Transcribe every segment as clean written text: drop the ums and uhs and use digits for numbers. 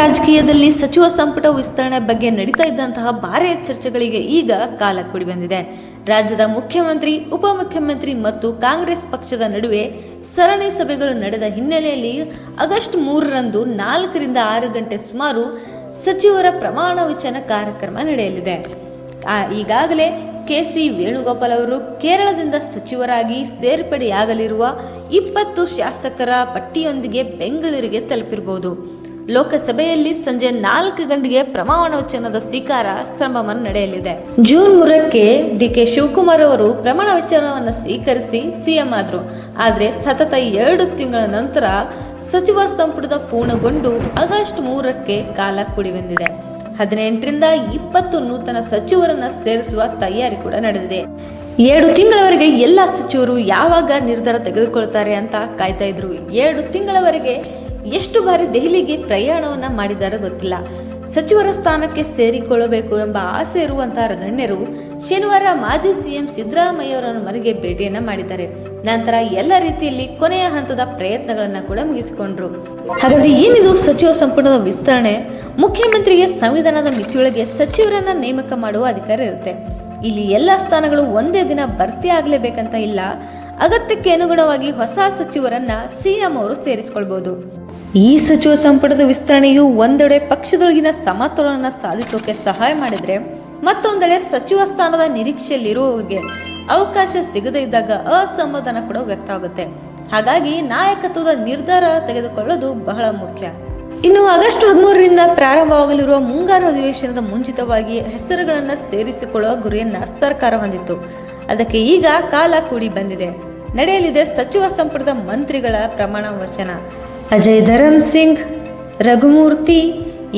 ರಾಜಕೀಯದಲ್ಲಿ ಸಚಿವ ಸಂಪುಟ ವಿಸ್ತರಣೆ ಬಗ್ಗೆ ನಡೀತಾ ಇದ್ದಂತಹ ಭಾರೀ ಚರ್ಚೆಗಳಿಗೆ ಈಗ ಕಾಲ ಕೂಡಿ ಬಂದಿದೆ. ರಾಜ್ಯದ ಮುಖ್ಯಮಂತ್ರಿ, ಉಪಮುಖ್ಯಮಂತ್ರಿ ಮತ್ತು ಕಾಂಗ್ರೆಸ್ ಪಕ್ಷದ ನಡುವೆ ಸರಣಿ ಸಭೆಗಳು ನಡೆದ ಹಿನ್ನೆಲೆಯಲ್ಲಿ ಆಗಸ್ಟ್ 3ರಂದು 4ರಿಂದ 6 ಗಂಟೆ ಸುಮಾರು ಸಚಿವರ ಪ್ರಮಾಣ ವಚನ ಕಾರ್ಯಕ್ರಮ ನಡೆಯಲಿದೆ. ಈಗಾಗಲೇ ಕೆ.ಸಿ. ವೇಣುಗೋಪಾಲ್ ಅವರು ಕೇರಳದಿಂದ ಸಚಿವರಾಗಿ ಸೇರ್ಪಡೆಯಾಗಲಿರುವ 20 ಶಾಸಕರ ಪಟ್ಟಿಯೊಂದಿಗೆ ಬೆಂಗಳೂರಿಗೆ ತಲುಪಿರಬಹುದು. ಲೋಕಸಭೆಯಲ್ಲಿ ಸಂಜೆ 4 ಗಂಟೆಗೆ ಪ್ರಮಾಣ ವಚನದ ಸ್ವೀಕಾರ ಸಮಾರಂಭ ನಡೆಯಲಿದೆ. ಜೂನ್ 3ಕ್ಕೆ ಡಿ.ಕೆ. ಶಿವಕುಮಾರ್ ಅವರು ಪ್ರಮಾಣ ವಚನವನ್ನು ಸ್ವೀಕರಿಸಿ ಸಿಎಂ ಆದರು. ಆದರೆ ಸತತ 2 ತಿಂಗಳ ನಂತರ ಸಚಿವ ಸಂಪುಟದ ಪೂರ್ಣಗೊಂಡು ಆಗಸ್ಟ್ 3ಕ್ಕೆ ಕಾಲ ಕೂಡಿ ಬಂದಿದೆ. 18ರಿಂದ 20 ನೂತನ ಸಚಿವರನ್ನ ಸೇರಿಸುವ ತಯಾರಿ ಕೂಡ ನಡೆದಿದೆ. 2 ತಿಂಗಳವರೆಗೆ ಎಲ್ಲ ಸಚಿವರು ಯಾವಾಗ ನಿರ್ಧಾರ ತೆಗೆದುಕೊಳ್ತಾರೆ ಅಂತ ಕಾಯ್ತಾ ಇದ್ರು. 2 ತಿಂಗಳವರೆಗೆ ಎಷ್ಟು ಬಾರಿ ದೆಹಲಿಗೆ ಪ್ರಯಾಣವನ್ನ ಮಾಡಿದಾರೋ ಗೊತ್ತಿಲ್ಲ. ಸಚಿವರ ಸ್ಥಾನಕ್ಕೆ ಸೇರಿಕೊಳ್ಳಬೇಕು ಎಂಬ ಆಸೆ ಇರುವಂತಹ ಗಣ್ಯರು ಶನಿವಾರ ಮಾಜಿ ಸಿಎಂ ಸಿದ್ದರಾಮಯ್ಯ ಅವರ ಮನೆಗೆ ಭೇಟಿಯನ್ನ ಮಾಡಿದ್ದಾರೆ. ನಂತರ ಎಲ್ಲ ರೀತಿಯಲ್ಲಿ ಕೊನೆಯ ಹಂತದ ಪ್ರಯತ್ನಗಳನ್ನ ಕೂಡ ಮುಗಿಸಿಕೊಂಡ್ರು. ಹಾಗಾದ್ರೆ ಏನಿದು ಸಚಿವ ಸಂಪುಟದ ವಿಸ್ತರಣೆ? ಮುಖ್ಯಮಂತ್ರಿಗೆ ಸಂವಿಧಾನದ ಮಿತಿಯೊಳಗೆ ಸಚಿವರನ್ನ ನೇಮಕ ಮಾಡುವ ಅಧಿಕಾರ ಇರುತ್ತೆ. ಇಲ್ಲಿ ಎಲ್ಲ ಸ್ಥಾನಗಳು ಒಂದೇ ದಿನ ಭರ್ತಿ ಆಗಲೇಬೇಕಂತ ಇಲ್ಲ. ಅಗತ್ಯಕ್ಕೆ ಅನುಗುಣವಾಗಿ ಹೊಸ ಸಚಿವರನ್ನ ಸಿಎಂ ಅವರು ಸೇರಿಸಿಕೊಳ್ಬಹುದು. ಈ ಸಚಿವ ಸಂಪುಟದ ವಿಸ್ತರಣೆಯು ಒಂದೆಡೆ ಪಕ್ಷದೊಳಗಿನ ಸಮತೋಲನ ಸಾಧಿಸೋಕೆ ಸಹಾಯ ಮಾಡಿದ್ರೆ, ಮತ್ತೊಂದೆಡೆ ಸಚಿವ ಸ್ಥಾನದ ನಿರೀಕ್ಷೆಯಲ್ಲಿರುವವರಿಗೆ ಅವಕಾಶ ಸಿಗದೇ ಇದ್ದಾಗ ಅಸಮಾಧಾನ ಕೂಡ ವ್ಯಕ್ತ ಆಗುತ್ತೆ. ಹಾಗಾಗಿ ನಾಯಕತ್ವದ ನಿರ್ಧಾರ ತೆಗೆದುಕೊಳ್ಳೋದು ಬಹಳ ಮುಖ್ಯ. ಇನ್ನು ಆಗಸ್ಟ್ 13ರಿಂದ ಪ್ರಾರಂಭವಾಗಲಿರುವ ಮುಂಗಾರು ಅಧಿವೇಶನದ ಮುಂಚಿತವಾಗಿ ಹೆಸರುಗಳನ್ನು ಸೇರಿಸಿಕೊಳ್ಳುವ ಗುರಿಯನ್ನ ಸರ್ಕಾರ ಹೊಂದಿತ್ತು. ಅದಕ್ಕೆ ಈಗ ಕಾಲ ಕೂಡಿ ಬಂದಿದೆ. ನಡೆಯಲಿದೆ ಸಚಿವ ಸಂಪುಟದ ಮಂತ್ರಿಗಳ ಪ್ರಮಾಣ ವಚನ. Ajay Dharam Singh, Raghumurthy,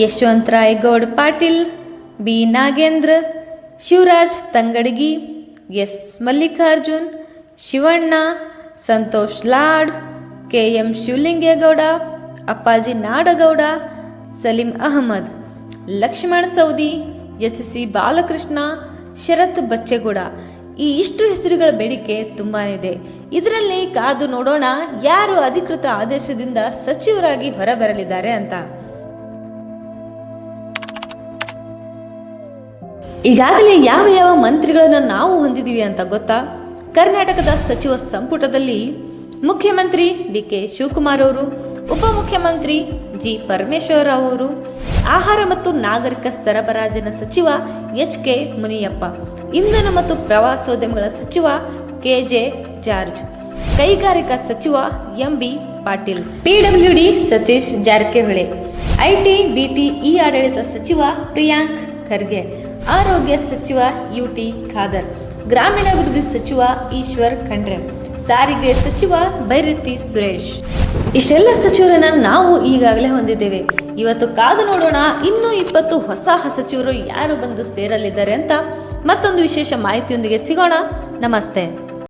Yashwant Rai Goud Patil, B Nagendra, Shivaraj Tangadagi, S Mallikarjun, Shivanna, Santosh Lad, K M. Shivalingegowda, Appaji Nadagouda, Saleem Ahmed, Lakshman Savadi, S C. Balakrishna, Sharath Bachegowda. ಈ ಇಷ್ಟು ಹೆಸರುಗಳ ಬೇಡಿಕೆ ತುಂಬಾ ಇದೆ. ಇದರಲ್ಲಿ ಕಾದು ನೋಡೋಣ ಯಾರು ಅಧಿಕೃತ ಆದೇಶದಿಂದ ಸಚಿವರಾಗಿ ಹೊರಬರಲಿದ್ದಾರೆ ಅಂತ. ಈಗಾಗಲೇ ಯಾವ ಯಾವ ಮಂತ್ರಿಗಳನ್ನ ನಾವು ಹೊಂದಿದ್ದೀವಿ ಅಂತ ಗೊತ್ತಾ? ಕರ್ನಾಟಕದ ಸಚಿವ ಸಂಪುಟದಲ್ಲಿ ಮುಖ್ಯಮಂತ್ರಿ ಡಿ.ಕೆ. ಶಿವಕುಮಾರ್ ಅವರು, ಉಪಮುಖ್ಯಮಂತ್ರಿ ಜಿ. ಪರಮೇಶ್ವರ್ ಅವರು, ಆಹಾರ ಮತ್ತು ನಾಗರಿಕ ಸರಬರಾಜಿನ ಸಚಿವ ಎಚ್.ಕೆ. ಮುನಿಯಪ್ಪ, ಇಂಧನ ಮತ್ತು ಪ್ರವಾಸೋದ್ಯಮಗಳ ಸಚಿವ ಕೆ.ಜೆ. ಜಾರ್ಜ್, ಕೈಗಾರಿಕಾ ಸಚಿವ MB. Patil, PWD Satish Jarkiholi, IT BT E ಆಡಳಿತ ಸಚಿವ ಪ್ರಿಯಾಂಕ್ ಖರ್ಗೆ, ಆರೋಗ್ಯ ಸಚಿವ ಯು.ಟಿ. ಖಾದರ್, ಗ್ರಾಮೀಣಾಭಿವೃದ್ಧಿ ಸಚಿವ ಈಶ್ವರ್ ಖಂಡ್ರೆ, ಸಾರಿಗೆ ಸಚಿವ ಬೈರತಿ ಸುರೇಶ್. ಇಷ್ಟೆಲ್ಲ ಸಚಿವರನ್ನ ನಾವು ಈಗಾಗಲೇ ಹೊಂದಿದ್ದೇವೆ. ಇವತ್ತು ಕಾದು ನೋಡೋಣ ಇನ್ನೂ 20 ಹೊಸ ಸಚಿವರು ಯಾರು ಬಂದು ಸೇರಲಿದ್ದಾರೆ ಅಂತ. ಮತ್ತೊಂದು ವಿಶೇಷ ಮಾಹಿತಿಯೊಂದಿಗೆ ಸಿಗೋಣ. ನಮಸ್ತೆ.